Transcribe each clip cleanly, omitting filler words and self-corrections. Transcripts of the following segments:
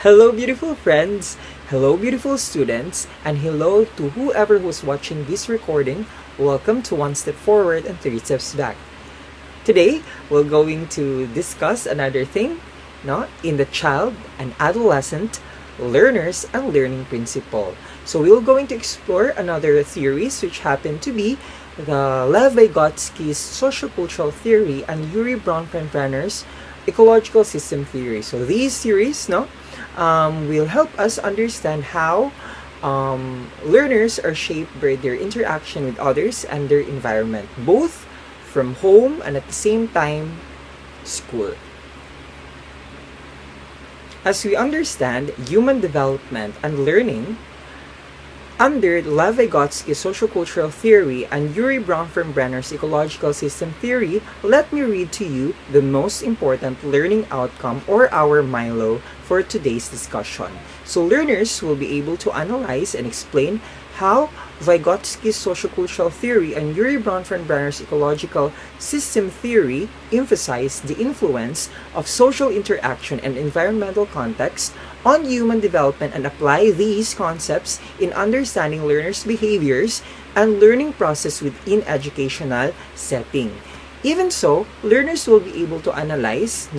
Hello, beautiful friends. Hello, beautiful students. And hello to whoever who's watching this recording. Welcome to One Step Forward and Three Steps Back. Today, we're going to discuss another thing, in the child and adolescent learners and learning principle. So we're going to explore another theories which happen to be the Lev Vygotsky's sociocultural theory and Urie Bronfenbrenner's ecological system theory. So these theories, will help us understand how learners are shaped by their interaction with others and their environment, both from home and at the same time, school. As we understand human development and learning under Lev Vygotsky's sociocultural theory and Urie Bronfenbrenner's ecological system theory, let me read to you the most important learning outcome or our Milo for today's discussion. So learners will be able to analyze and explain how Vygotsky's sociocultural theory and Urie Bronfenbrenner's ecological system theory emphasize the influence of social interaction and environmental context on human development and apply these concepts in understanding learners' behaviors and learning process within educational setting. Even so, learners will be able to analyze,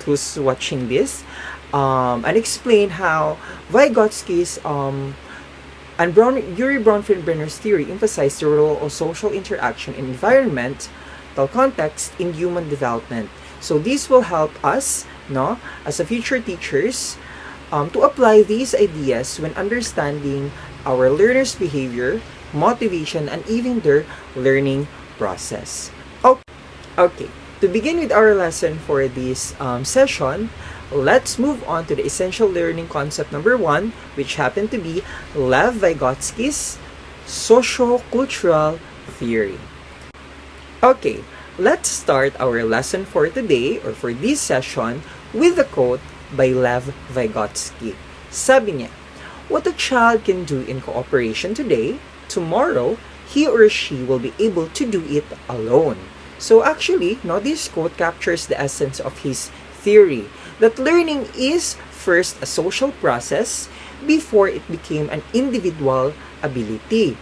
who's watching this, and explain how Vygotsky's and Urie Bronfenbrenner's theory emphasized the role of social interaction and environmental context in human development. So this will help us, as a future teachers, to apply these ideas when understanding our learners' behavior, motivation, and even their learning process. Okay, to begin with our lesson for this session, let's move on to the essential learning concept number 1, which happened to be Lev Vygotsky's sociocultural theory. Okay, let's start our lesson for today or for this session with a quote by Lev Vygotsky. Sabi niya, "What a child can do in cooperation today, tomorrow, he or she will be able to do it alone." So actually, this quote captures the essence of his theory, that learning is first a social process before it became an individual ability.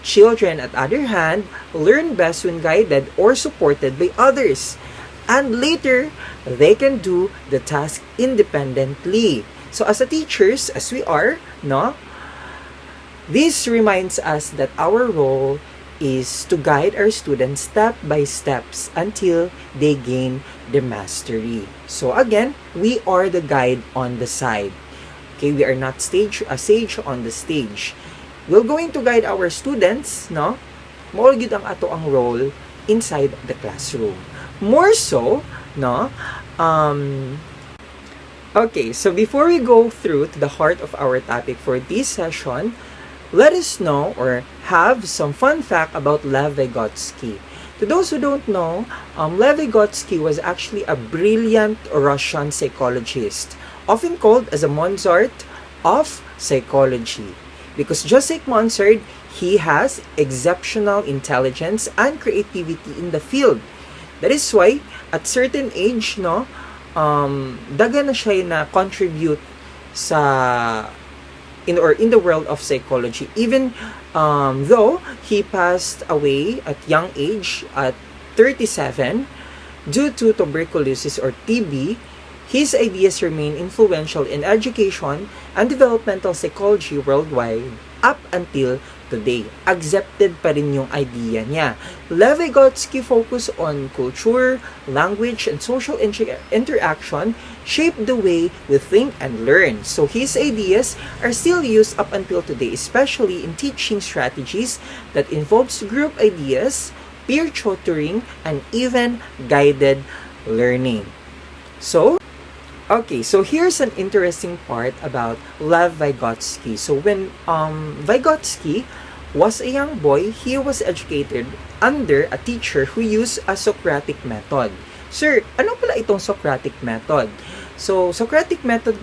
Children, on the other hand, learn best when guided or supported by others. And later, they can do the task independently. So as a teachers, as we are, this reminds us that our role is to guide our students step by steps until they gain the mastery. So again, we are the guide on the side. Okay, we are not a sage on the stage. We're going to guide our students, Mao gyud ang ato ang role inside the classroom. More so, okay, so before we go through to the heart of our topic for this session, let us know or have some fun fact about Lev Vygotsky. To those who don't know, Lev Vygotsky was actually a brilliant Russian psychologist, often called as a Mozart of psychology. Because just like Mozart, he has exceptional intelligence and creativity in the field. That is why, at certain age, daga na siya na contribute in the world of psychology. Even though he passed away at young age, at 37, due to tuberculosis or TB, his ideas remain influential in education and developmental psychology worldwide up until today. Accepted pa rin yung idea niya. Lev Vygotsky focused on culture, language, and social interaction shaped the way we think and learn. So his ideas are still used up until today, especially in teaching strategies that involves group ideas, peer tutoring, and even guided learning. So here's an interesting part about Lev Vygotsky. So when Vygotsky was a young boy, he was educated under a teacher who used a Socratic method. Sir, ano pala itong Socratic method? So Socratic method,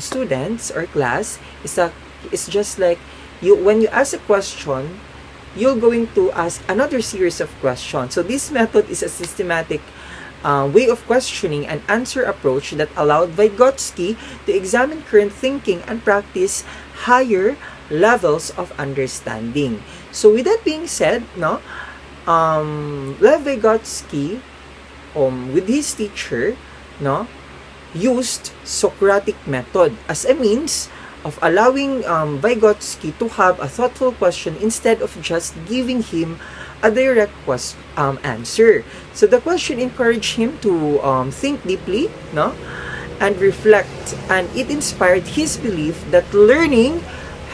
students or class, is just like when you ask a question, you're going to ask another series of questions. So this method is a systematic way of questioning and answer approach that allowed Vygotsky to examine current thinking and practice higher levels of understanding. So with that being said, no, Lev Vygotsky, with his teacher, no, used Socratic method as a means of allowing Vygotsky to have a thoughtful question instead of just giving him a direct answer. So the question encouraged him to think deeply, no, and reflect, and it inspired his belief that learning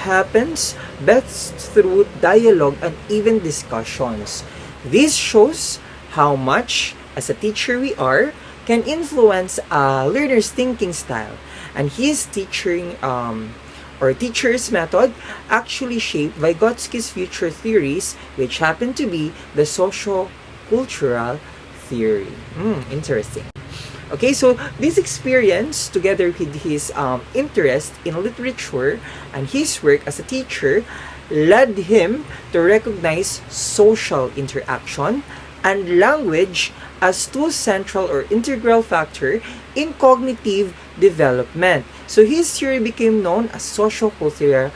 happens best through dialogue and even discussions. This shows how much, as a teacher we are, can influence a learner's thinking style, and his teacher's method actually shaped Vygotsky's future theories, which happen to be the sociocultural theory. Interesting. Okay, so this experience, together with his interest in literature and his work as a teacher, led him to recognize social interaction and language as two central or integral factors in cognitive development. So his theory became known as sociocultural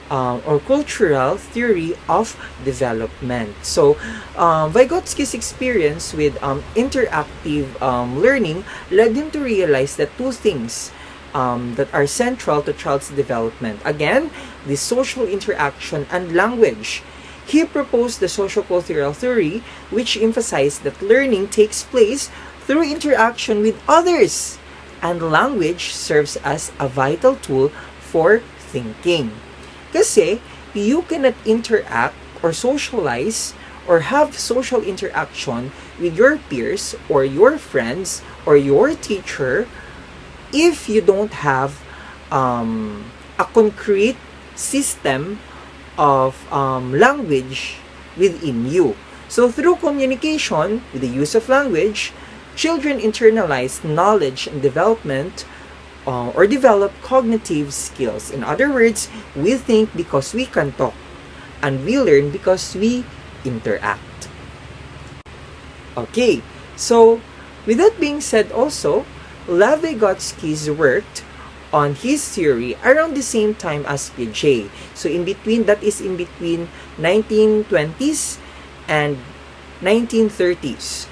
or cultural theory of development. So Vygotsky's experience with interactive learning led him to realize that two things that are central to child's development. Again, the social interaction and language. He proposed the sociocultural theory, which emphasized that learning takes place through interaction with others, and language serves as a vital tool for thinking. Kasi, you cannot interact or socialize or have social interaction with your peers or your friends or your teacher if you don't have a concrete system of language within you. So through communication, with the use of language, children internalize knowledge and development or develop cognitive skills. In other words, we think because we can talk, and we learn because we interact. Okay, so with that being said also, Lev Vygotsky's worked on his theory around the same time as Piaget. So in between 1920s and 1930s.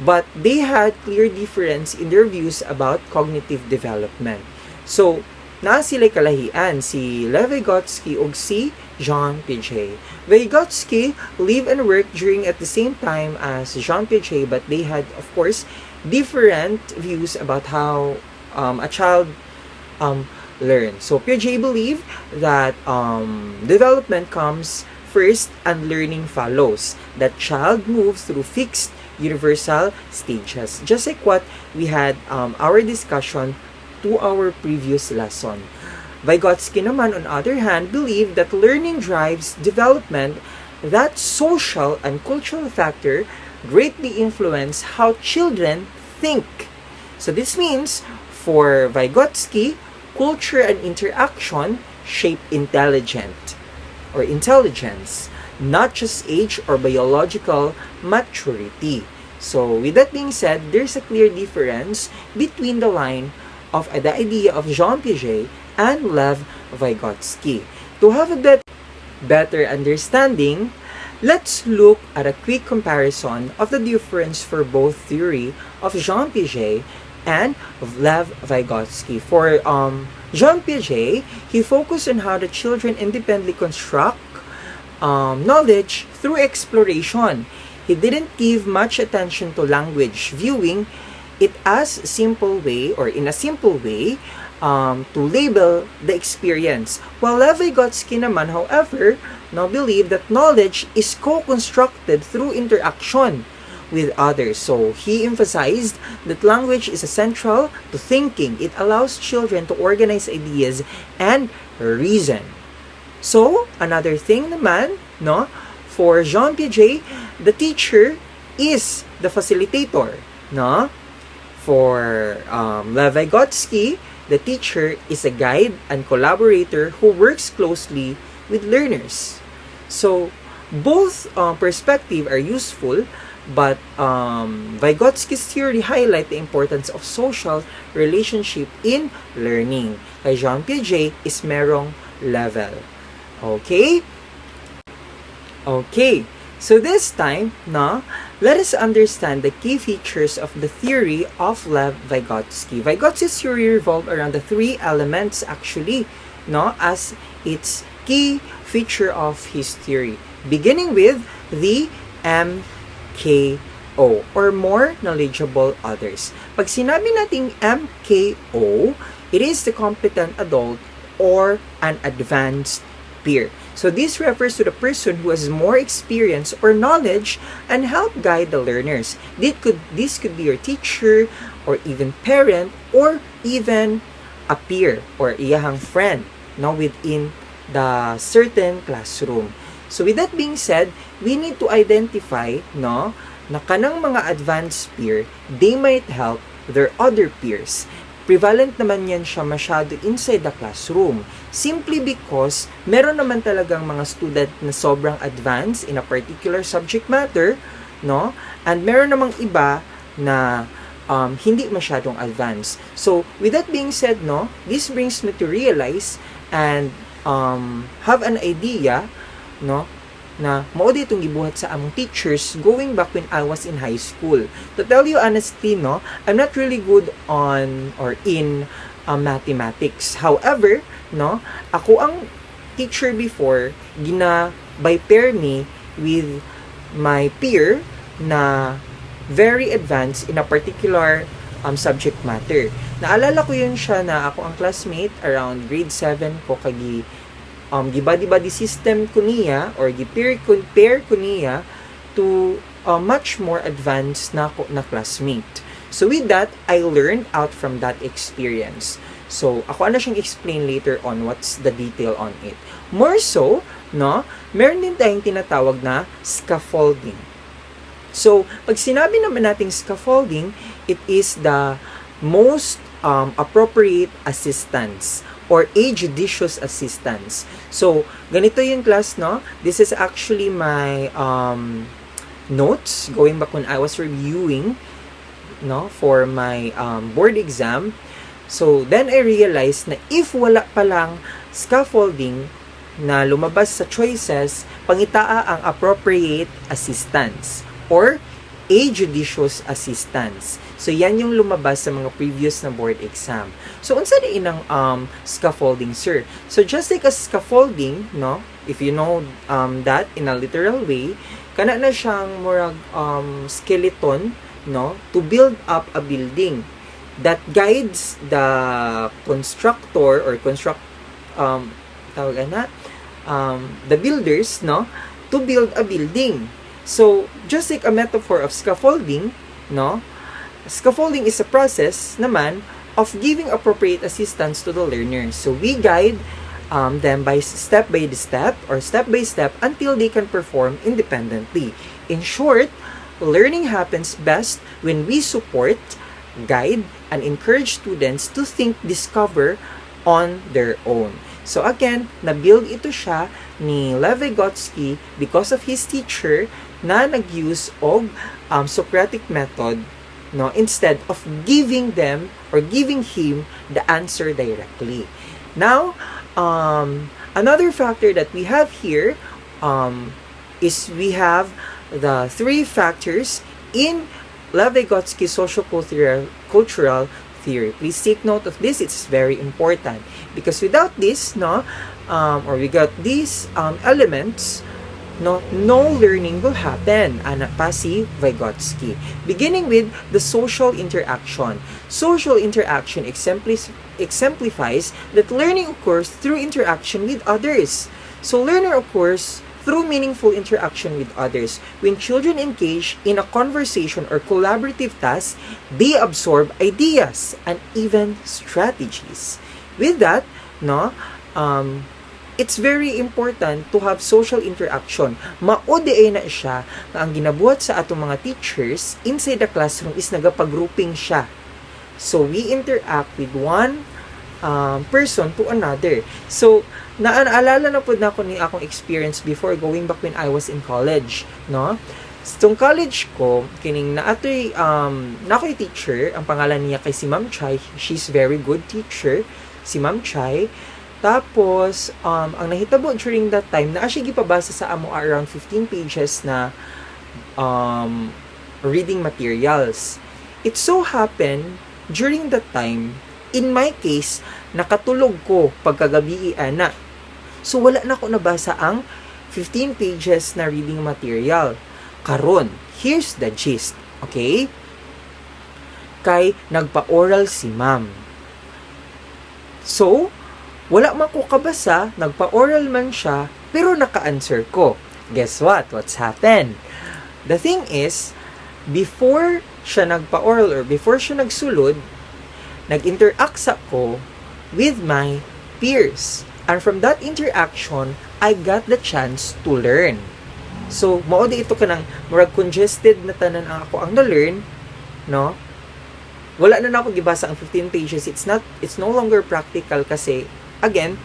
But they had clear difference in their views about cognitive development. So, naa sila kalahian, si Lev Vygotsky ug si Jean Piaget. Vygotsky lived and worked during at the same time as Jean Piaget, but they had, of course, different views about how a child learn. So Piaget believed that development comes first and learning follows. That child moves through fixed universal stages. Just like what we had our discussion to our previous lesson. Vygotsky naman, on other hand, believed that learning drives development, that social and cultural factor greatly influence how children think. So this means, for Vygotsky, culture and interaction shape intelligence, not just age or biological maturity. So with that being said, there's a clear difference between the line of the idea of Jean Piaget and Lev Vygotsky. To have a better understanding, let's look at a quick comparison of the difference for both theory of Jean Piaget and Lev Vygotsky. For Jean Piaget, he focused on how the children independently construct knowledge through exploration. He didn't give much attention to language, viewing it as simple way or in a simple way to label the experience. While Lev Vygotsky naman, however, now believed that knowledge is co-constructed through interaction with others. So he emphasized that language is essential to thinking. It allows children to organize ideas and reason. So another thing naman, no, for Jean Piaget, the teacher is the facilitator, no? For Lev Vygotsky, the teacher is a guide and collaborator who works closely with learners. So both perspectives are useful, But Vygotsky's theory highlight the importance of social relationship in learning. Kay Jean Piaget is merong level. Okay? Okay. So this time, no, let us understand the key features of the theory of Lev Vygotsky. Vygotsky's theory revolved around the three elements actually, no, as its key feature of his theory. Beginning with the MKO or more knowledgeable others. Pag sinabi nating MKO, it is the competent adult or an advanced peer. So this refers to the person who has more experience or knowledge and help guide the learners. This could be your teacher or even parent or even a peer or iyahang friend, no, within the certain classroom. So with that being said, we need to identify, no, na kanang mga advanced peer, they might help their other peers. Prevalent naman yan siya masyado inside the classroom. Simply because meron naman talagang mga student na sobrang advanced in a particular subject matter, no? And meron namang iba na hindi masyadong advanced. So, with that being said, no, this brings me to realize and have an idea, no, na mao ditong gibuhat sa among teachers going back when I was in high school. To tell you honestly, no, I'm not really good on or in mathematics. However, no, ako ang teacher before, gina-by-pair me with my peer na very advanced in a particular subject matter. Naalala ko yun siya na ako ang classmate around grade 7 ko kagi gibadi-badi system ko niya or gi-pair ko niya to much more advanced na classmate. So with that, I learned out from that experience. So ako ano siyang explain later on what's the detail on it. More so, no, meron din tayong tinatawag na scaffolding. So pag sinabi naman nating scaffolding, it is the most appropriate assistance or a judicious assistance. So, ganito yung class, no? This is actually my notes going back when I was reviewing, no, for my board exam. So, then I realized na if wala palang scaffolding na lumabas sa choices, pangitaa ang appropriate assistance or a judicious assistance. So, yan yung lumabas sa mga previous na board exam. So, unsa di inang scaffolding, sir? So, just like a scaffolding, no? If you know that in a literal way, kana na siyang murag skeleton, no? To build up a building that guides the constructor or the builders, no? To build a building. So, just like a metaphor of scaffolding, no? Scaffolding is a process naman of giving appropriate assistance to the learners. So, we guide them by step by step until they can perform independently. In short, learning happens best when we support, guide, and encourage students to think, discover on their own. So again, na-build ito siya ni Lev Vygotsky because of his teacher na nag-use of Socratic method, no, instead of giving them or giving him the answer directly. Now, another factor that we have here is we have the three factors in Lev Vygotsky's sociocultural theory. Please take note of this. It's very important because without this, no, or without these elements, no learning will happen. Ana pa si Vygotsky. Beginning with the social interaction. Social interaction exemplifies that learning occurs through interaction with others. So learning occurs through meaningful interaction with others. When children engage in a conversation or collaborative task, they absorb ideas and even strategies. With that, no, it's very important to have social interaction. Maode na siya na ang ginabuhat sa atong mga teachers inside the classroom is nagapag-grouping siya. So, we interact with one person to another. So, naalala na po na ako ni akong experience before going back when I was in college, no? Itong college ko, kining na ako'y teacher, ang pangalan niya kay si Ma'am Chai. She's very good teacher, si Ma'am Chai. Tapos, ang nahitabo during that time, na siya gipabasa sa amo around 15 pages na reading materials. It so happened, during that time, in my case, nakatulog ko pagkagabi ana. So, wala na ako nabasa ang 15 pages na reading material. Karon, here's the gist, okay? Kay nagpa-oral si ma'am. So, wala man ko kabasa, nagpa-oral man siya, pero naka-answer ko. Guess what? What's happened? The thing is, before siya nagpa-oral or before siya nagsulod, nag-interact ko with my peers. And from that interaction, I got the chance to learn. So, mao di ito kanang murag congested na tanan ang ako ang na-learn, no? Wala na ako gibasa ang 15 pages. It's no longer practical kasi again,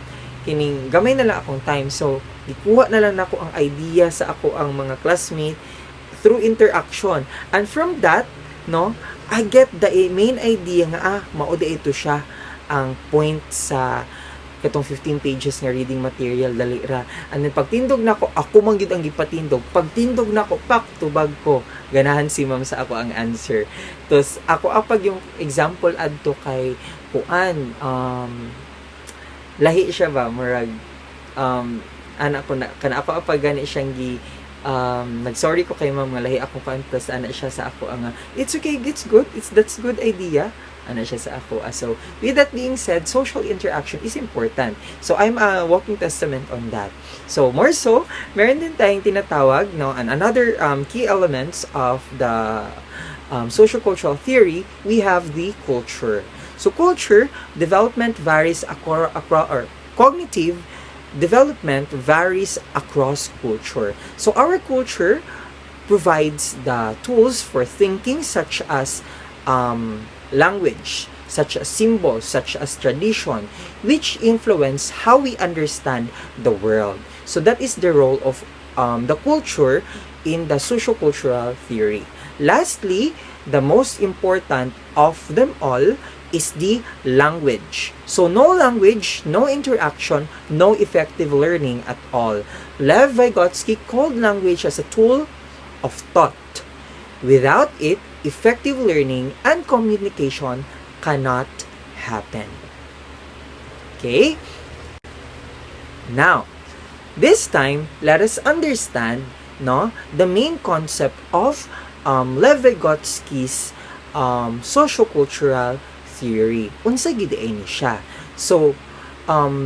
kining gamay na lang akong time. So, ikuha na lang ako ang idea sa ako ang mga classmate through interaction. And from that, no, I get the main idea nga mao di ito siya ang point sa katong 15 pages nga reading material dali ra. And then pagtindog nako, ako man gyud ang gipatindog. Pagtindog nako, pak tubag ko. Ganahan si ma'am sa ako ang answer. Tos ako apag yung example adto kay kuan lahi siya ba murag anak ko na kana ako apag gani siyang nagsorry ko kay ma'am nga lahi ako kan plus ana siya sa ako ang it's okay, it's good, that's good idea ana siya sa ako. So, with that being said, social interaction is important. So, I'm a walking testament on that. So, more so, meron din tayong tinatawag, no, and another key elements of the sociocultural theory, we have the culture. So, culture development varies across, or cognitive development varies across culture. So, our culture provides the tools for thinking such as language, such as symbols, such as tradition, which influence how we understand the world. So that is the role of the culture in the sociocultural theory. Lastly, the most important of them all is the language. So no language, no interaction, no effective learning at all. Lev Vygotsky called language as a tool of thought. Without it, effective learning and communication cannot happen. Okay? Now, this time, let us understand the main concept of Lev Vygotsky's sociocultural theory. Unsa gid ni siya? So,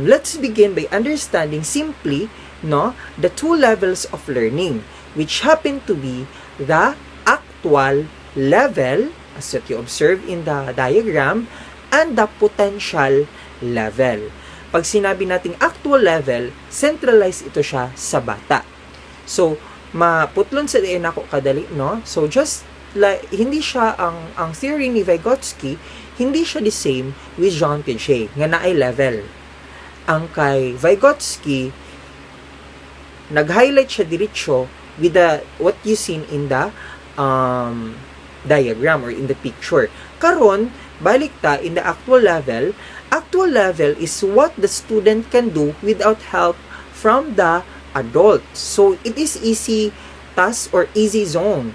let's begin by understanding simply the two levels of learning, which happen to be the actual level, as what you observe in the diagram, and the potential level. Pag sinabi nating actual level, centralized ito siya sa bata. So, maputlon sa diin ako kadali, no? So, just like, hindi siya ang theory ni Vygotsky, hindi siya the same with Jean Piaget, nga naay level. Ang kay Vygotsky, nag-highlight siya diretso with what you seen in the diagram or in the picture. Karon, balik ta in the actual level is what the student can do without help from the adult. So, it is easy task or easy zone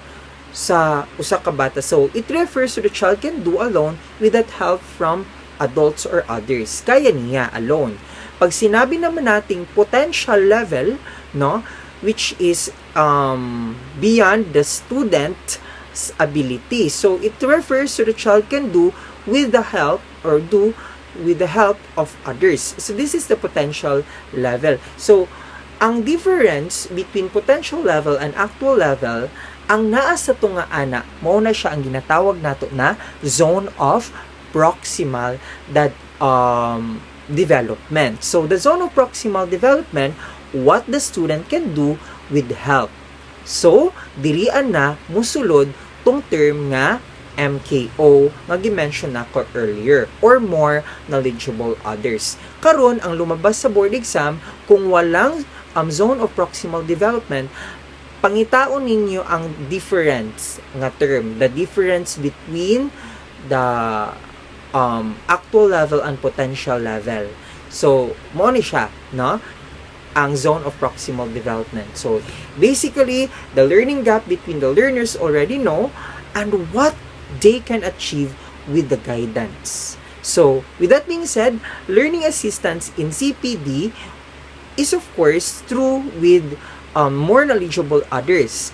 sa usa ka bata. So, it refers to the child can do alone without help from adults or others. Kaya niya alone. Pag sinabi naman nating potential level, which is beyond the student's ability. So, it refers to the child can do with the help or do with the help of others. So, this is the potential level. So, ang difference between potential level and actual level, ang naa sa tunga ana, mao na siya ang ginatawag nato na zone of proximal development. So, the zone of proximal development, what the student can do with help. So, dirian na musulod tong term nga MKO nga gi-mention nako earlier, or more knowledgeable others. Karon ang lumabas sa board exam kung walang zone of proximal development, pangitaon ninyo ang difference nga term, the difference between the actual level and potential level. So, mo ni siya, no? Ang zone of proximal development. So, basically, the learning gap between the learners already know and what they can achieve with the guidance. So, with that being said, learning assistance in CPD is of course true with more knowledgeable others.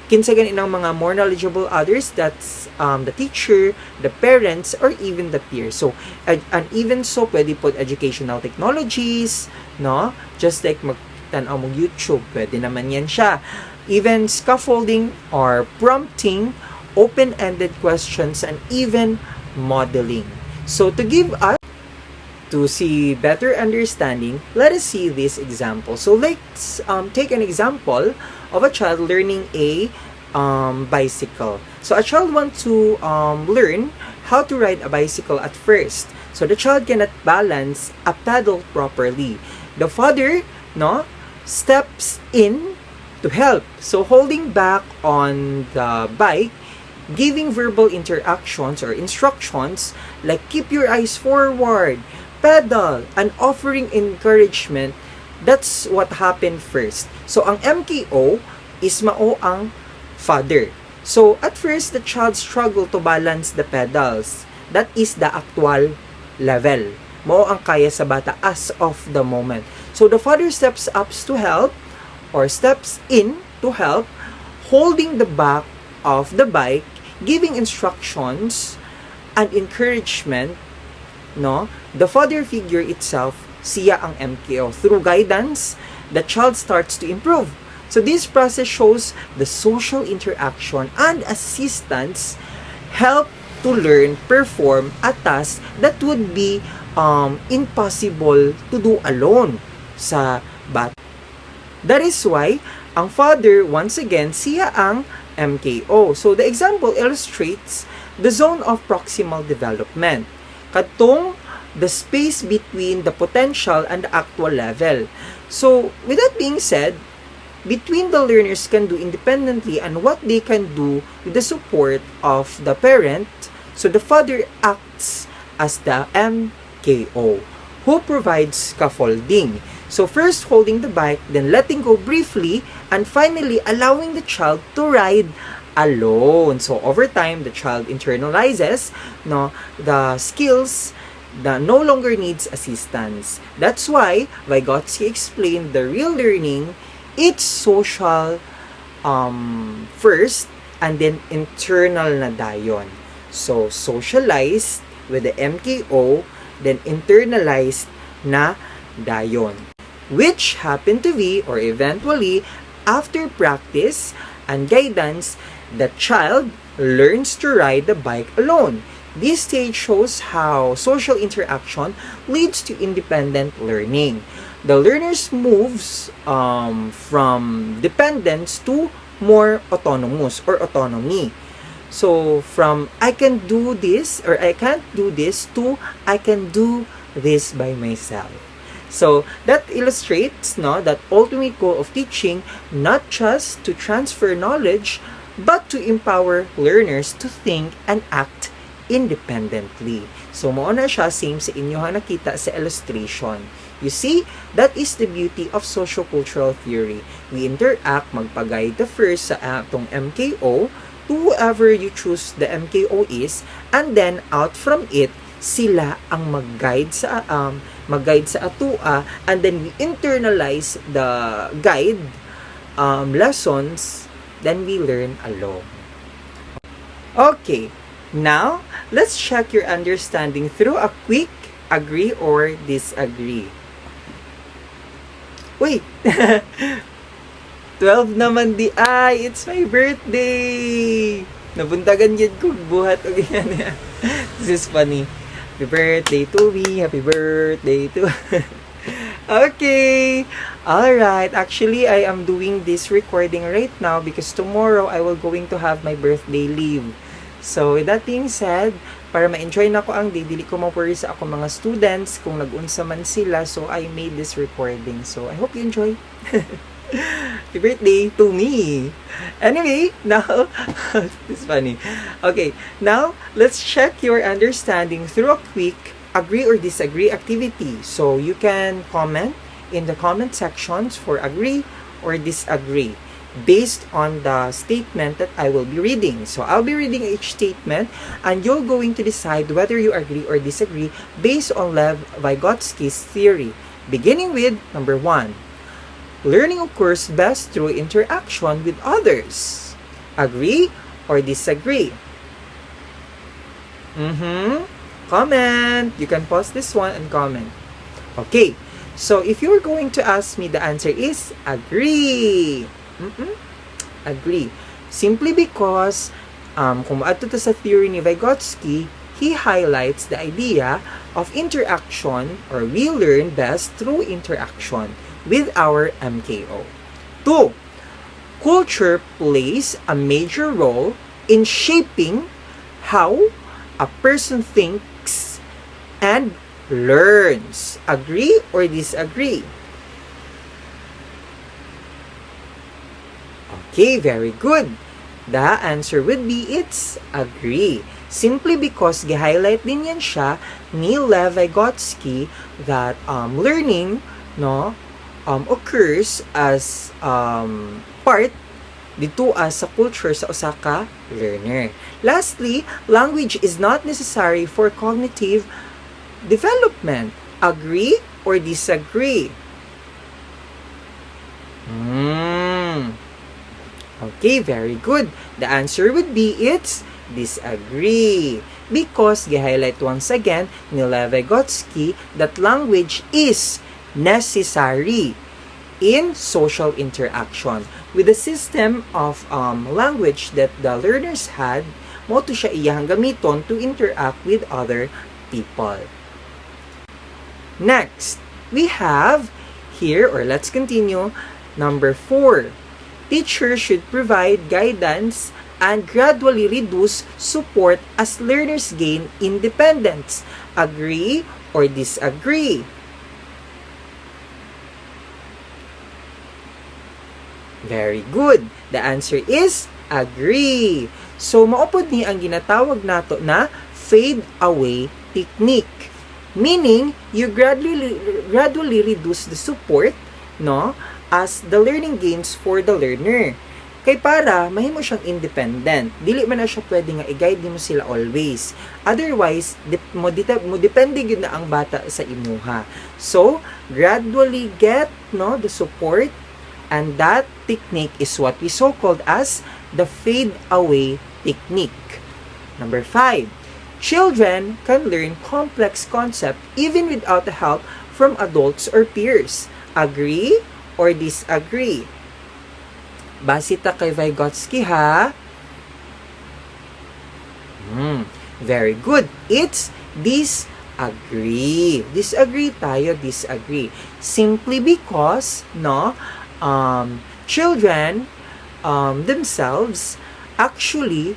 Kinsa gani ng mga more knowledgeable others, that's the teacher, the parents, or even the peers. So, and even so, pwede po educational technologies, no? Just like magtanaw mo YouTube, pwede naman yan siya. Even scaffolding or prompting, open-ended questions, and even modeling. So, to give us to see better understanding, let us see this example. So let's take an example of a child learning a bicycle. So a child wants to learn how to ride a bicycle at first. So the child cannot balance a pedal properly. The father, no, steps in to help. So holding back on the bike, giving verbal interactions or instructions like keep your eyes forward, pedal, and offering encouragement. That's what happened first. So, ang MKO is mao ang father. So, at first, the child struggled to balance the pedals. That is the actual level. Mao ang kaya sa bata as of the moment. So, the father steps up to help or steps in to help, holding the back of the bike, giving instructions and encouragement, no? The father figure itself, siya ang MKO. Through guidance, the child starts to improve. So this process shows the social interaction and assistance help to learn, perform a task that would be impossible to do alone sa bata. That is why ang father, once again, siya ang MKO. So the example illustrates the zone of proximal development. Katong the space between the potential and the actual level. So, with that being said, between the learners can do independently and what they can do with the support of the parent. So, the father acts as the MKO who provides scaffolding. So, first holding the bike, then letting go briefly, and finally allowing the child to ride alone. So, over time, the child internalizes the skills that no longer needs assistance. That's why Vygotsky explained the real learning, it's social first and then internal na dayon. So, socialized with the MKO, then internalized na dayon. Which happen to be, or eventually, after practice and guidance, the child learns to ride the bike alone. This stage shows how social interaction leads to independent learning. The learners moves from dependence to more autonomous or autonomy. So from I can do this or I can't do this to I can do this by myself. So that illustrates that ultimate goal of teaching, not just to transfer knowledge but to empower learners to think and act independently. So, mao na siya, same sa inyo ha nakita sa illustration. You see, that is the beauty of sociocultural theory. We interact, magpag-guide the first sa atong MKO to whoever you choose the MKO is, and then out from it, sila ang mag-guide sa atua, and then we internalize the guide lessons, then we learn alone. Okay. Now, let's check your understanding through a quick agree or disagree. Wait! 12 naman di. Ay, it's my birthday! Nabuntagan yun ko buhat. Okay, this is funny. Happy birthday to me. Happy birthday to... Okay! Alright, actually, I am doing this recording right now because tomorrow I will going to have my birthday leave. So, with that being said, para ma-enjoy na ko ang day, dili ko ma-worry sa ako mga students kung nag-unsa man sila. So, I made this recording. So, I hope you enjoy. Happy birthday to me. Anyway, now, it's funny. Okay, now, let's check your understanding through a quick agree or disagree activity. So, you can comment in the comment sections for agree or disagree based on the statement that I will be reading. So, I'll be reading each statement and you're going to decide whether you agree or disagree based on Lev Vygotsky's theory. Beginning with number 1. Learning occurs best through interaction with others. Agree or disagree? Comment. You can pause this one and comment. Okay. So, if you're going to ask me, the answer is agree. Agree. Simply because, kung maadto to sa theory ni Vygotsky, he highlights the idea of interaction, or we learn best through interaction with our MKO. 2. Culture plays a major role in shaping how a person thinks and learns. Agree or disagree? Okay, very good. The answer would be it's agree. Simply because gi-highlight din yan siya ni Lev Vygotsky that learning occurs as part dito sa culture sa usa ka learner. Lastly, language is not necessary for cognitive development. Agree or disagree? Okay, very good. The answer would be it's disagree. Because, gi-highlight once again ni Lev Vygotsky that language is necessary in social interaction. With the system of language that the learners had, mo to siya iyang gamiton to interact with other people. Next, we have here, or let's continue, number 4. Teachers should provide guidance and gradually reduce support as learners gain independence. Agree or disagree? Very good. The answer is agree. So, maupod ni ang ginatawag nato na fade away technique. Meaning, you gradually reduce the support, as the learning gains for the learner. Kay para mahimo siyang independent, dili man na siya pwede nga i-guide mo sila always. Otherwise, mo depende gyud na ang bata sa imuha. So, gradually get the support, and that technique is what we so-called as the fade away technique. Number 5. Children can learn complex concepts even without the help from adults or peers. Agree or disagree? Base ta kay Vygotsky, ha? Very good. It's disagree. Disagree tayo, disagree. Simply because, children themselves actually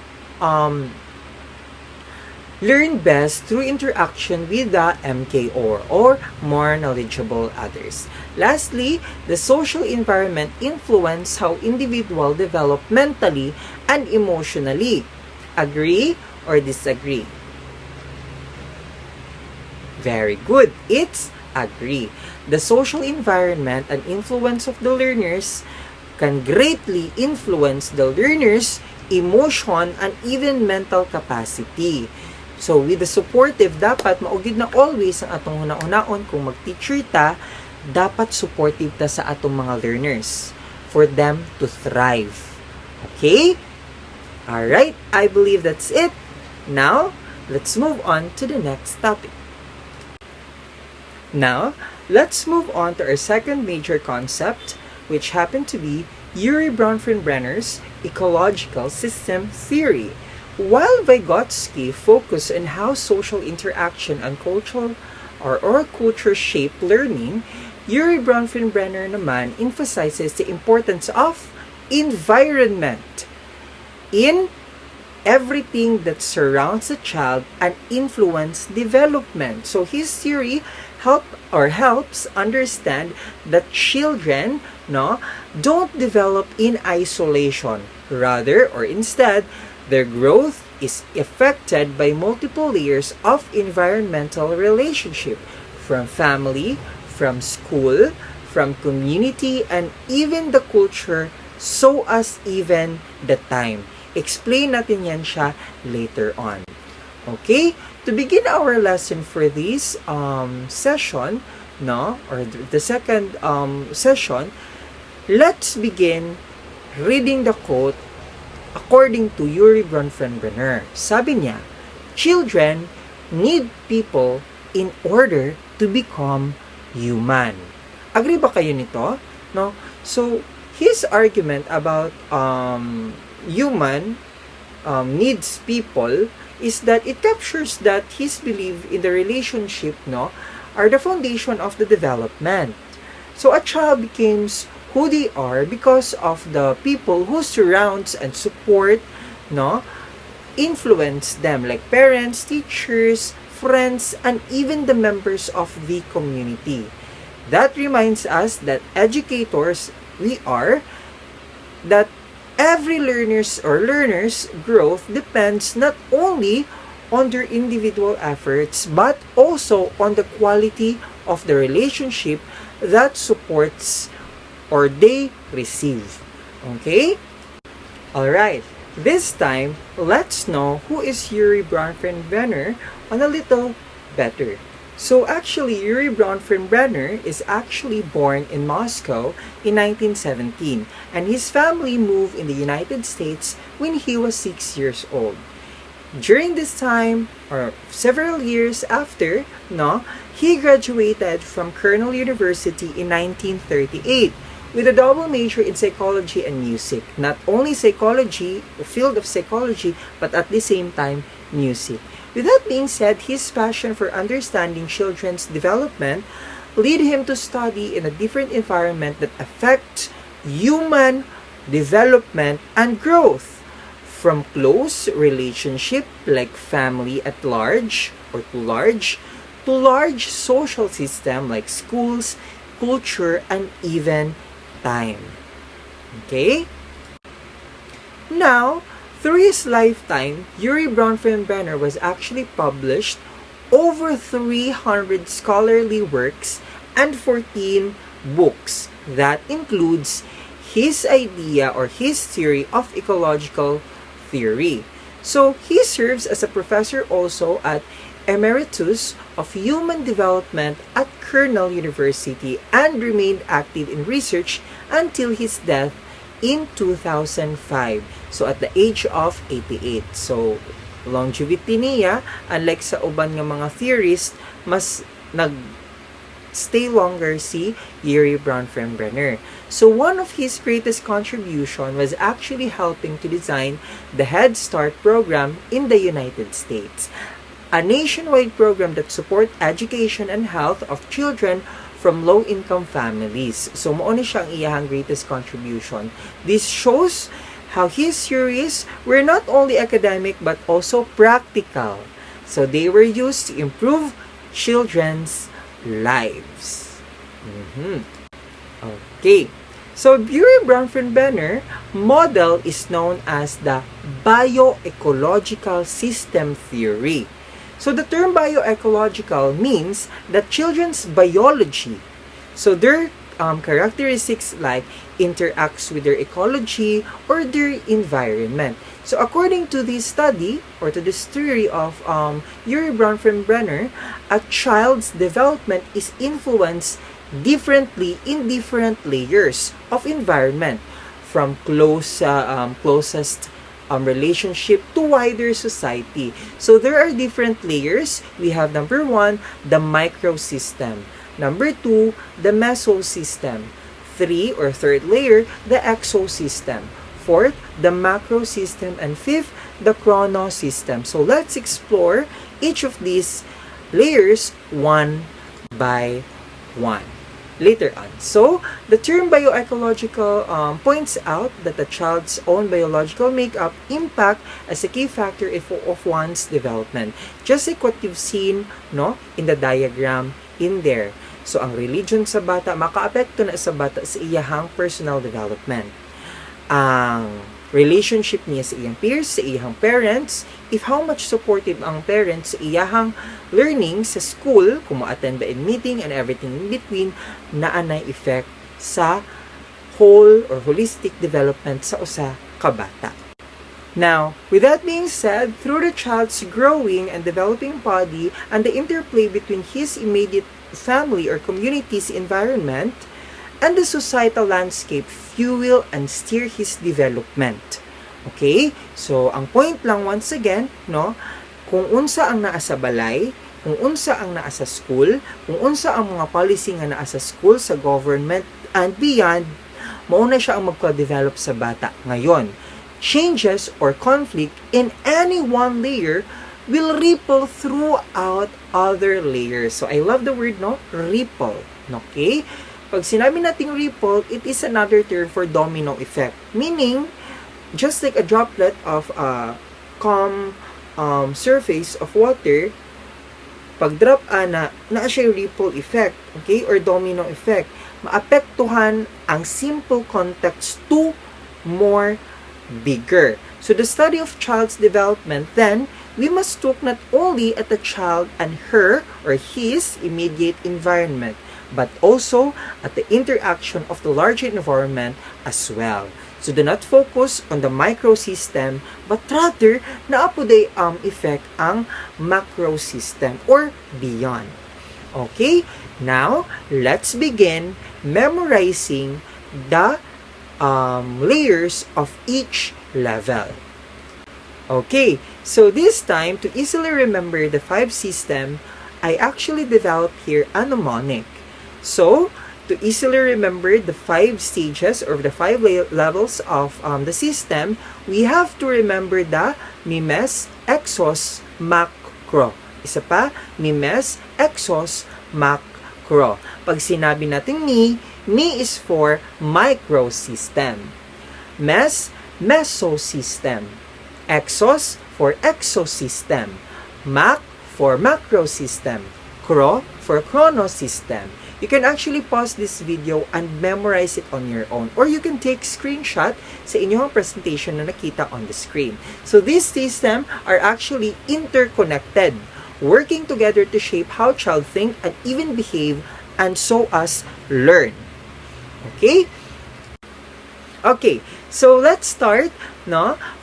learn best through interaction with the MKO or more knowledgeable others. Lastly, the social environment influence how individuals develop mentally and emotionally. Agree or disagree? Very good. It's agree. The social environment and influence of the learners can greatly influence the learners' emotion and even mental capacity. So, with the supportive, dapat maugid na always ang atong hunaon kung mag-teacher ta, dapat supportive ta sa atong mga learners for them to thrive. Okay? Alright, I believe that's it. Now, let's move on to the next topic. Now, let's move on to our second major concept, which happened to be Urie Bronfenbrenner's ecological system theory. While Vygotsky focused on how social interaction and culture shape learning, Urie Bronfenbrenner naman emphasizes the importance of environment in everything that surrounds a child and influence development. So his theory helps understand that children, no, don't develop in isolation. Rather, or instead, their growth is affected by multiple layers of environmental relationship, from family, from school, from community, and even the culture, so as even the time. Explain natin yan siya later on. Okay? To begin our lesson for this session, no, or the second session, let's begin reading the quote according to Urie Bronfenbrenner. Sabi niya, children need people in order to become human. Agree ba kayo nito? No? So, his argument about human needs people is that it captures that his belief in the relationship, no, are the foundation of the development. So a child becomes who they are because of the people who surrounds and support, no, influence them, like parents, teachers, friends, and even the members of the community. That reminds us that educators we are, that every learner's growth depends not only on their individual efforts but also on the quality of the relationship that supports or they receive. Okay? Alright, this time, let's know who is Urie Bronfenbrenner on a little better. So actually, Urie Bronfenbrenner is actually born in Moscow in 1917, and his family moved in the United States when he was 6 years old. During this time, or several years after, no, he graduated from Cornell University in 1938 with a double major in psychology and music. Not only psychology, the field of psychology, but at the same time, music. With that being said, his passion for understanding children's development led him to study in a different environment that affects human development and growth. From close relationship like family at large or to large social system like schools, culture, and even time. Okay? Now, through his lifetime, Urie Bronfenbrenner was actually published over 300 scholarly works and 14 books. That includes his idea or his theory of ecological theory. So, he serves as a professor also at Emeritus of Human Development at Cornell University and remained active in research until his death in 2005. So, at the age of 88. So, longevity niya, unlike sa uban nga mga theorists, mas nag-stay longer si Urie Bronfenbrenner. So, one of his greatest contribution was actually helping to design the Head Start program in the United States, a nationwide program that support education and health of children from low-income families. So, mao ni siyang iyahang greatest contribution. This shows how his theories were not only academic but also practical. So, they were used to improve children's lives. Okay. So, Urie Bronfenbrenner model is known as the bioecological system theory. So the term bioecological means that children's biology, so their characteristics like interacts with their ecology or their environment. So according to this study or to this theory of Urie Bronfenbrenner, a child's development is influenced differently in different layers of environment, from closest relationship to wider society. So there are different layers. We have number 1, the microsystem. Number 2, the mesosystem. 3 or third layer, the exosystem. 4th, the macrosystem. And 5th, the chronosystem. So let's explore each of these layers one by one later on. So, the term bioecological points out that the child's own biological makeup impact as a key factor of one's development. Just like what you've seen, no, in the diagram in there. So, ang religion sa bata, makaapekto na sa bata sa iyahang personal development. Ang relationship niya sa iyang peers, sa iyang parents, if how much supportive ang parents sa iyahang learning sa school, kung ma-attend ba in meeting and everything in between, naanay effect sa whole or holistic development sa usa ka bata. Now, with that being said, through the child's growing and developing body and the interplay between his immediate family or community's environment and the societal landscape fuel and steer his development. Okay? So, ang point lang once again, no, kung unsa ang naa sa balay, kung unsa ang naa sa school, kung unsa ang mga policy nga naa sa school, sa government, and beyond, mauna siya ang magpa-develop sa bata. Ngayon, changes or conflict in any one layer will ripple throughout other layers. So, I love the word, no? Ripple. Okay? Pag sinabi nating ripple, it is another term for domino effect. Meaning, just like a droplet of a calm surface of water, pag drop na siya yung ripple effect, okay? Or domino effect. Maapektuhan ang simple context to more bigger. So the study of child's development, then, we must look not only at the child and her or his immediate environment, but also at the interaction of the larger environment as well. So do not focus on the microsystem, but rather naapuday effect ang macrosystem or beyond. Okay? Now, let's begin memorizing the layers of each level. Okay, so this time, to easily remember the 5 system, I actually developed here a mnemonic. So, to easily remember the 5 stages or the 5 levels of the system, we have to remember the mimes, exos, macro. Isa pa, mimes, exos, macro. Pag sinabi natin mi is for microsystem. Mes, mesosystem. Exos for exosystem. Mac for macrosystem. Cro for chronosystem. You can actually pause this video and memorize it on your own. Or you can take screenshot sa inyong presentation na nakita on the screen. So these systems are actually interconnected, working together to shape how child think and even behave and so as learn. Okay? Okay, so let's start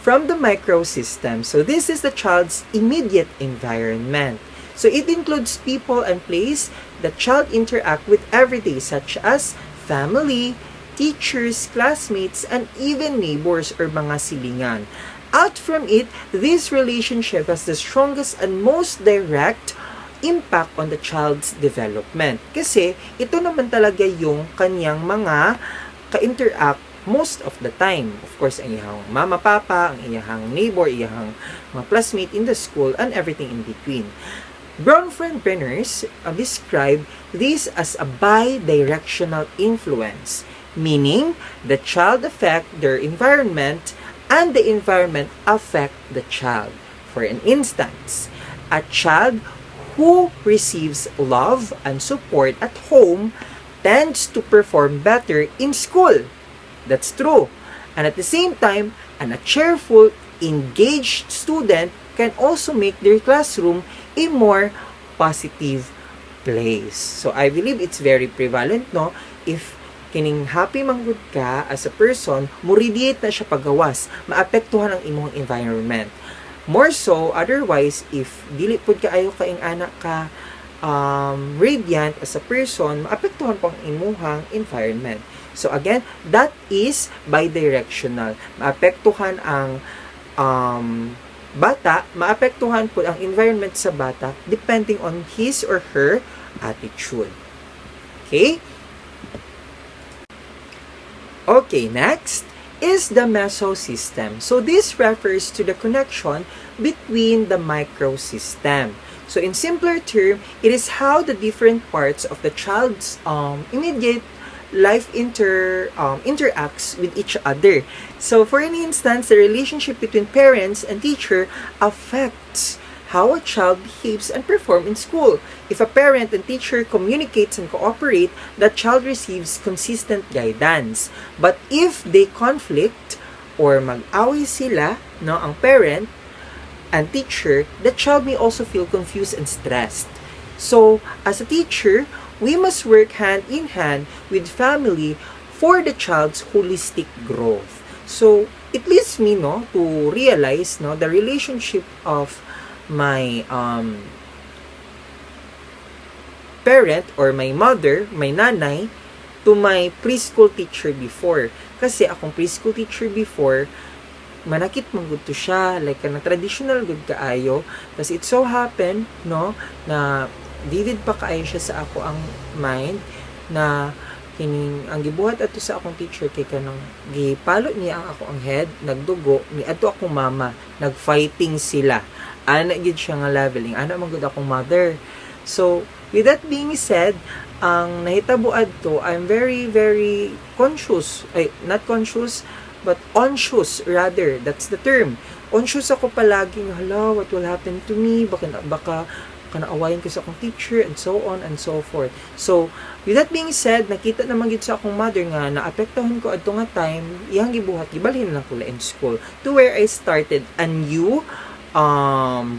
from the microsystem. So this is the child's immediate environment. So it includes people and place that child interact with every day, such as family, teachers, classmates, and even neighbors or mga silingan. Out from it, this relationship has the strongest and most direct impact on the child's development. Kasi ito naman talaga yung kanyang mga ka-interact most of the time. Of course, ang iyang mama, papa, ang iyang neighbor, iyang mga classmate in the school, and everything in between. Bronfenbrenner describe this as a bi-directional influence, meaning the child affect their environment and the environment affect the child. For an instance, a child who receives love and support at home tends to perform better in school. That's true. And at the same time, a cheerful, engaged student can also make their classroom a more positive place. So, I believe it's very prevalent, no? If kining happy manggod ka as a person, mo-radiate na siya pagawas, maapektuhan ang imong environment. More so, otherwise, if dili pud ka ayo kaing anak ka radiant as a person, maapektuhan pang imuhang environment. So again, that is bidirectional. Maapektuhan ang bata, maapektuhan po ang environment sa bata depending on his or her attitude. Okay? Okay, next is the mesosystem. So this refers to the connection between the microsystem. So in simpler term, it is how the different parts of the child's immediate life interacts with each other. So for an instance, the relationship between parents and teacher affects how a child behaves and performs in school. If a parent and teacher communicates and cooperate, the child receives consistent guidance. But if they conflict or mag-away sila, no, ang parent and teacher, the child may also feel confused and stressed. So, as a teacher, we must work hand in hand with family for the child's holistic growth. So, it leads me, no, to realize, no, the relationship of my parent or my mother, my nanay, to my preschool teacher before. Kasi akong preschool teacher before, manakit man gud to siya, like na traditional good kaayo. Tapos it so happen, no, na vivid pa kaayo siya sa ako ang mind, na kining ang gibuhat ato sa akong teacher kay kanang gipalo niya ang ako ang head, nagdugo ni ato akong mama, nagfighting sila. Ana gid siya nga leveling, ana man gud akong mother. So with that being said, ang nahitabo adto, I'm very conscious, not conscious but anxious rather, that's the term. Anxious ako palagi nga, hala, what will happen to me, baka kanaawayan ko sa akong teacher, and so on and so forth. So with that being said, nakita naman gid sa akong mother nga naapektuhan ko adto nga time, iyang gibuhat gibalhin lang ko in school to where I started a new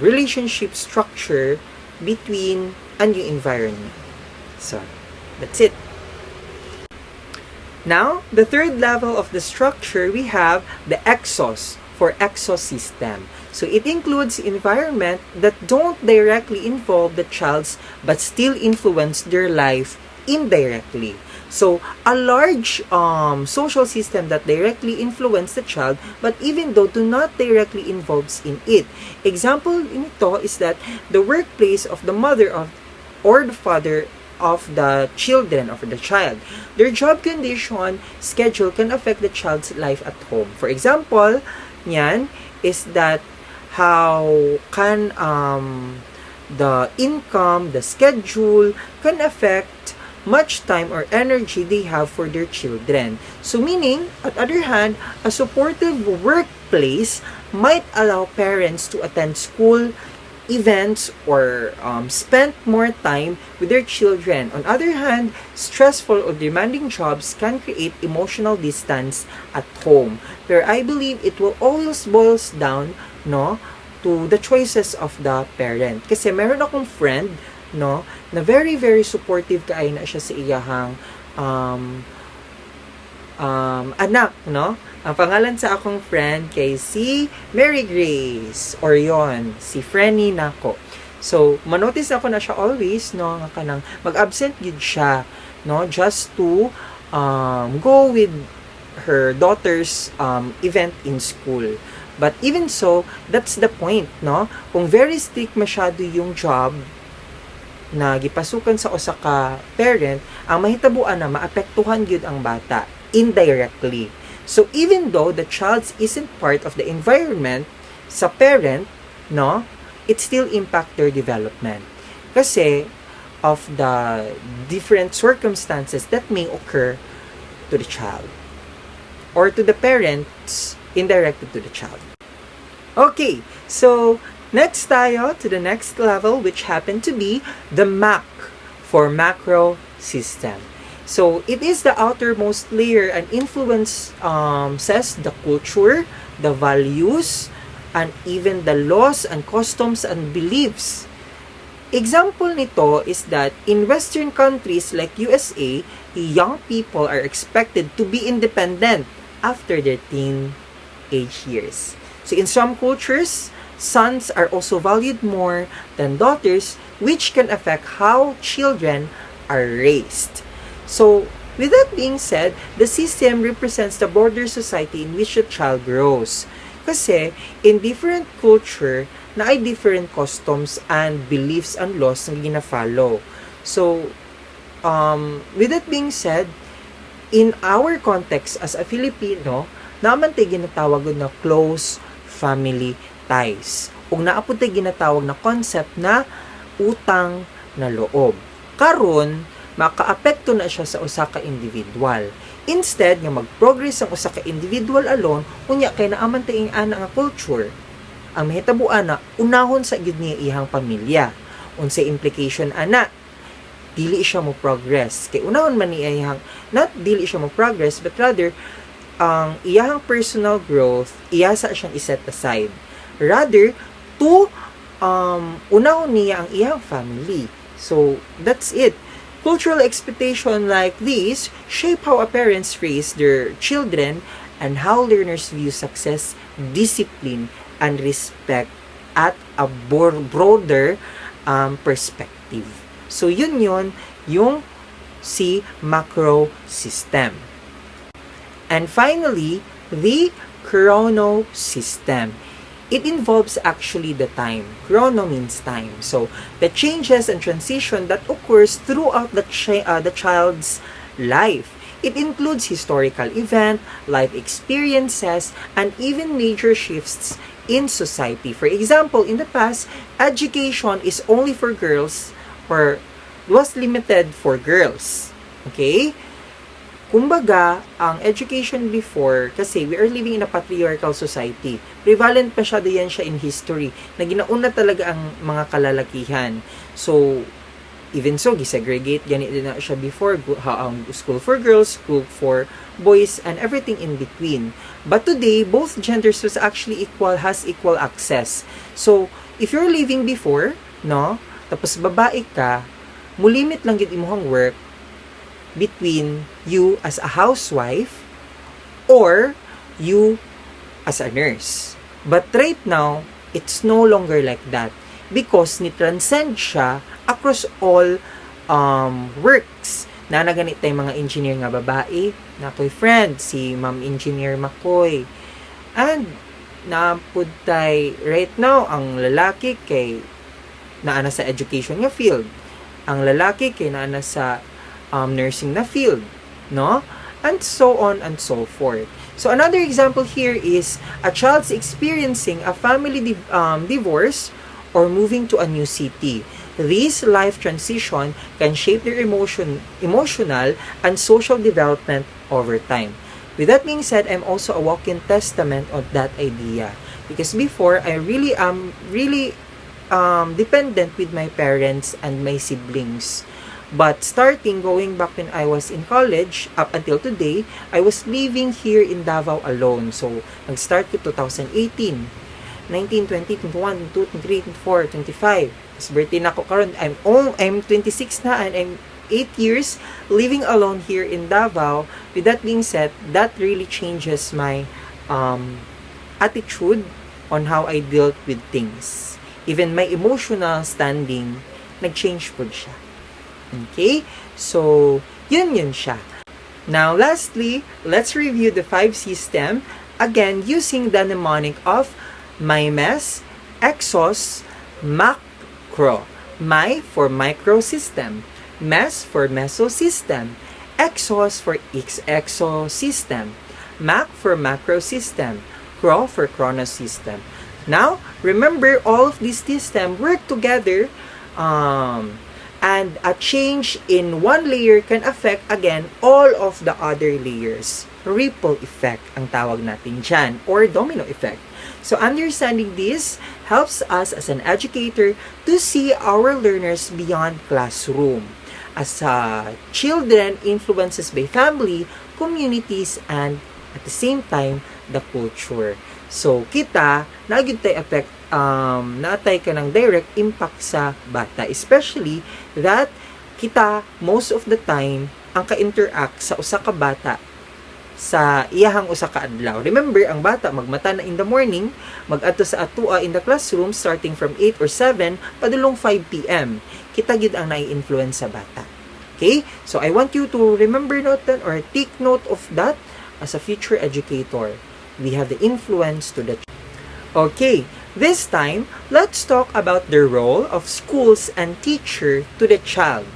relationship structure between a new environment. So that's it. Now, the third level of the structure, we have the exos for ecosystem. So it includes environment that don't directly involve the child's but still influence their life indirectly. So a large social system that directly influence the child but even though do not directly involves in it. Example nito is that the workplace of the mother of or the father of the children of the child. Their job condition schedule can affect the child's life at home. For example, yan is that how can the income, the schedule can affect much time or energy they have for their children. So meaning, on the other hand, a supportive workplace might allow parents to attend school events or spend more time with their children. On the other hand, stressful or demanding jobs can create emotional distance at home. Pero I believe it will always boils down, no, to the choices of the parent. Kasi meron akong friend, no, na very supportive kaayo na siya sa iyahang anak, no? Ang pangalan sa akong friend kay si Mary Grace or yon, si Frenny nako. So, manotice ako na siya always, no, nga kanang mag-absent gid siya, no, just to go with her daughter's event in school. But even so, that's the point, no? Kung very strict masyado yung job na gipasukan sa usa ka parent, ang mahitabuan na maapektuhan gyud ang bata indirectly. So even though the child isn't part of the environment sa parent, no, it still impact their development. Kasi of the different circumstances that may occur to the child or to the parents indirected to the child. Okay, so next tayo to the next level, which happen to be the MAC for macro system. So it is the outermost layer and influence says the culture, the values, and even the laws and customs and beliefs. Example nito is that in Western countries like USA, young people are expected to be independent after their teenage years. So in some cultures, sons are also valued more than daughters, which can affect how children are raised. So, with that being said, the system represents the broader society in which a child grows. Kasi, in different culture, na ay different customs and beliefs and laws na gina-follow. So, with that being said, in our context as a Filipino, naman tayo ginatawag na close family ties. Kung naapod tayo ginatawag na concept na utang na loob. Karon, makaapekto na siya sa usa ka individual. Instead nga mag-progress ang usa ka individual alone, unya kay naaman taing ana nga culture. ang mahitabuan na unahon sa gyud niya iyang pamilya. Unsay implication ana? Dili siya mo progress. Kay unahon man niya iyang, not dili siya mo progress, but rather, ang iyang personal growth, sa siyang iset aside. Rather, to unahon niya ang iyang family. So, that's it. Cultural expectation like these shape how parents raise their children and how learners view success, discipline, and respect at a broader perspective. So, yun yung si macro system. And finally, the chrono system. It involves actually the time. Chrono means time. So, the changes and transition that occurs throughout the child's life. It includes historical event, life experiences, and even major shifts in society. For example, in the past, education is only for girls or was limited for girls. Okay? Kumbaga, ang education before, kasi we are living in a patriarchal society. Prevalent pa siya diyan siya in history, na ginauna talaga ang mga kalalakihan. So, even so, gisegregate, ganit din na siya before, school for girls, school for boys, and everything in between. But today, both genders was actually has equal access. So, if you're living before, no, tapos babae ka, mulimit lang yun imuhang work, between you as a housewife or you as a nurse. But right now, it's no longer like that because ni-transcend siya across all works. Na naganit tayo mga engineer nga babae, na ako'y friend, si Ma'am Engineer Makoy. And napud tayo right now, ang lalaki kay naana sa education nga field. Ang lalaki kay naana sa nursing na field, no? And so on and so forth. So another example here is a child's experiencing a family divorce or moving to a new city. This life transition can shape their emotional and social development over time. With that being said, I'm also a walking testament of that idea. Because before, I really am dependent with my parents and my siblings. But going back when I was in college, up until today, I was living here in Davao alone. So, nag-start ko 2018, 19, 20, 21, 22, 23, 24, 25. Tapos birthday na ako karon. I'm 26 na and I'm 8 years living alone here in Davao. With that being said, that really changes my attitude on how I dealt with things. Even my emotional standing, nag-change po siya. Okay? So, yun siya. Now, lastly, let's review the 5 system, again, using the mnemonic of MIMES, EXOS, MACRO. MI for microsystem, MES for mesosystem, EXOS for exosystem, MAC for macrosystem, CRO for chronosystem. Now, remember, all of these systems work together, and a change in one layer can affect, again, all of the other layers. Ripple effect ang tawag natin dyan, or domino effect. So, understanding this helps us as an educator to see our learners beyond classroom. As children influences by family, communities, and at the same time, the culture. So, kita, nagyod tayo effect, naatay ka ng direct impact sa bata. Especially that kita, most of the time, ang ka-interact sa usa ka bata sa iyahang usa ka adlaw. Remember, ang bata magmata na in the morning, mag-adto sa atua in the classroom starting from 8 or 7 padulong 5 p.m. Kita gid ang nai-influence sa bata. Okay? So, I want you to remember note or take note of that as a future educator. We have the influence to the Okay, this time, let's talk about the role of schools and teacher to the child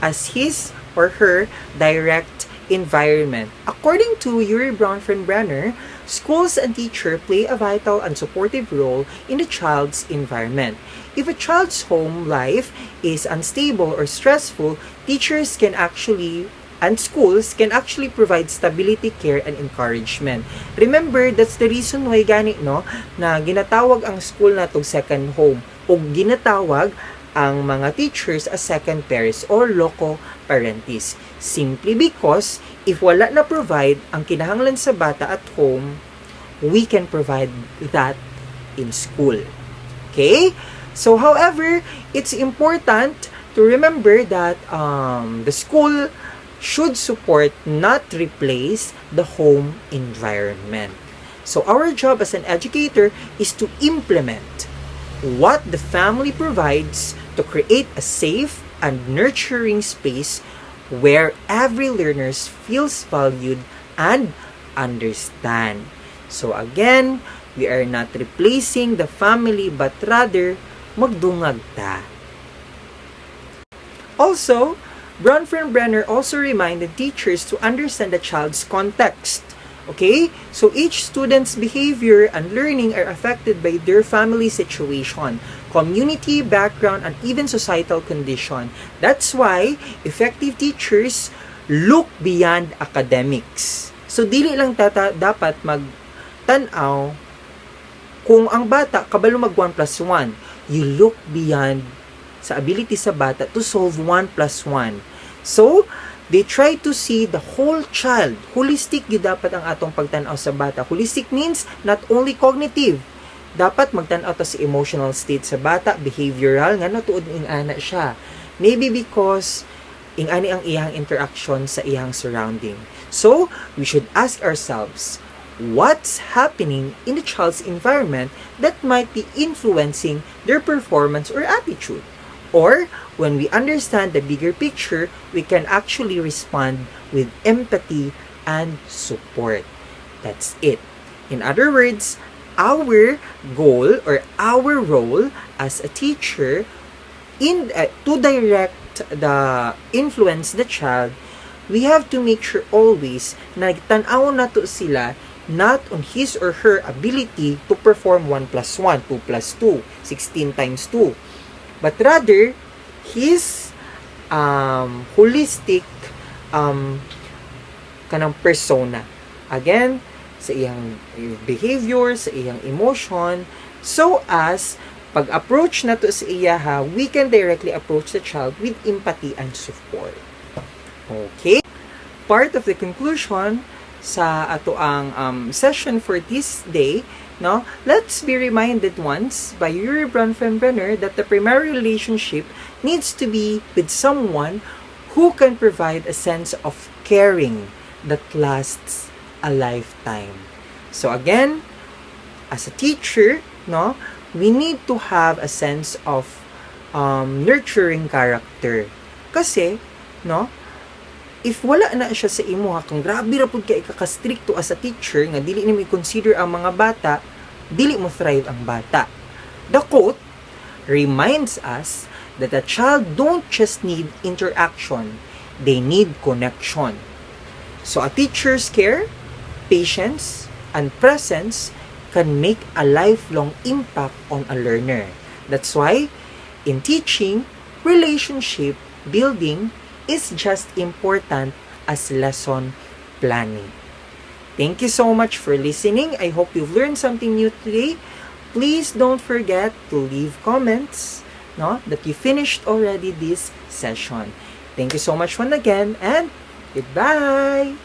as his or her direct environment. According to Urie Bronfenbrenner, schools and teacher play a vital and supportive role in the child's environment. If a child's home life is unstable or stressful, teachers can actually and schools can actually provide stability, care, and encouragement. Remember, that's the reason why gani, no, na ginatawag ang school na tong second home o ginatawag ang mga teachers as second parents or loco parentis. Simply because, if wala na provide ang kinahanglan sa bata at home, we can provide that in school. Okay? So, however, it's important to remember that the school should support, not replace, the home environment. So our job as an educator is to implement what the family provides to create a safe and nurturing space where every learner feels valued and understand. So again, we are not replacing the family but rather magdungag ta. Also, Bronfenbrenner also reminded teachers to understand the child's context. Okay? So each student's behavior and learning are affected by their family situation, community, background, and even societal condition. That's why effective teachers look beyond academics. So dili lang dapat magtanaw kung ang bata kabalo mag 1 plus 1. You look beyond sa ability sa bata to solve 1 plus 1. So, they try to see the whole child. Holistic yun dapat ang atong pagtanaw sa bata. Holistic means not only cognitive. Dapat magtanaw ta sa emotional state sa bata, behavioral, nga natuod ingana siya. Maybe because ingani ang iyang interaction sa iyang surrounding. So, we should ask ourselves, what's happening in the child's environment that might be influencing their performance or attitude? Or, when we understand the bigger picture, we can actually respond with empathy and support. That's it. In other words, our goal or our role as a teacher to direct the influence the child, we have to make sure always na tanaw na to sila not on his or her ability to perform 1 plus 1, 2 plus 2, 16 times 2. But rather, his holistic kanang persona. Again, sa iyang behavior, sa iyang emotion, so as pag-approach na to sa iya we can directly approach the child with empathy and support. Okay? Part of the conclusion sa ato ang session for this day, no? Let's be reminded once by Urie Bronfenbrenner that the primary relationship needs to be with someone who can provide a sense of caring that lasts a lifetime. So again, as a teacher, no, we need to have a sense of nurturing character. Kasi, no, if wala na siya sa imo kung grabe ra pud kay ka-stricto as a teacher nga dili nimo i-consider ang mga bata, dili mo thrive ang bata. The quote reminds us that a child don't just need interaction, they need connection. So a teacher's care, patience, and presence can make a lifelong impact on a learner. That's why in teaching, relationship building is just important as lesson planning. Thank you so much for listening. I hope you've learned something new today. Please don't forget to leave comments, no, that you finished already this session. Thank you so much once again and goodbye!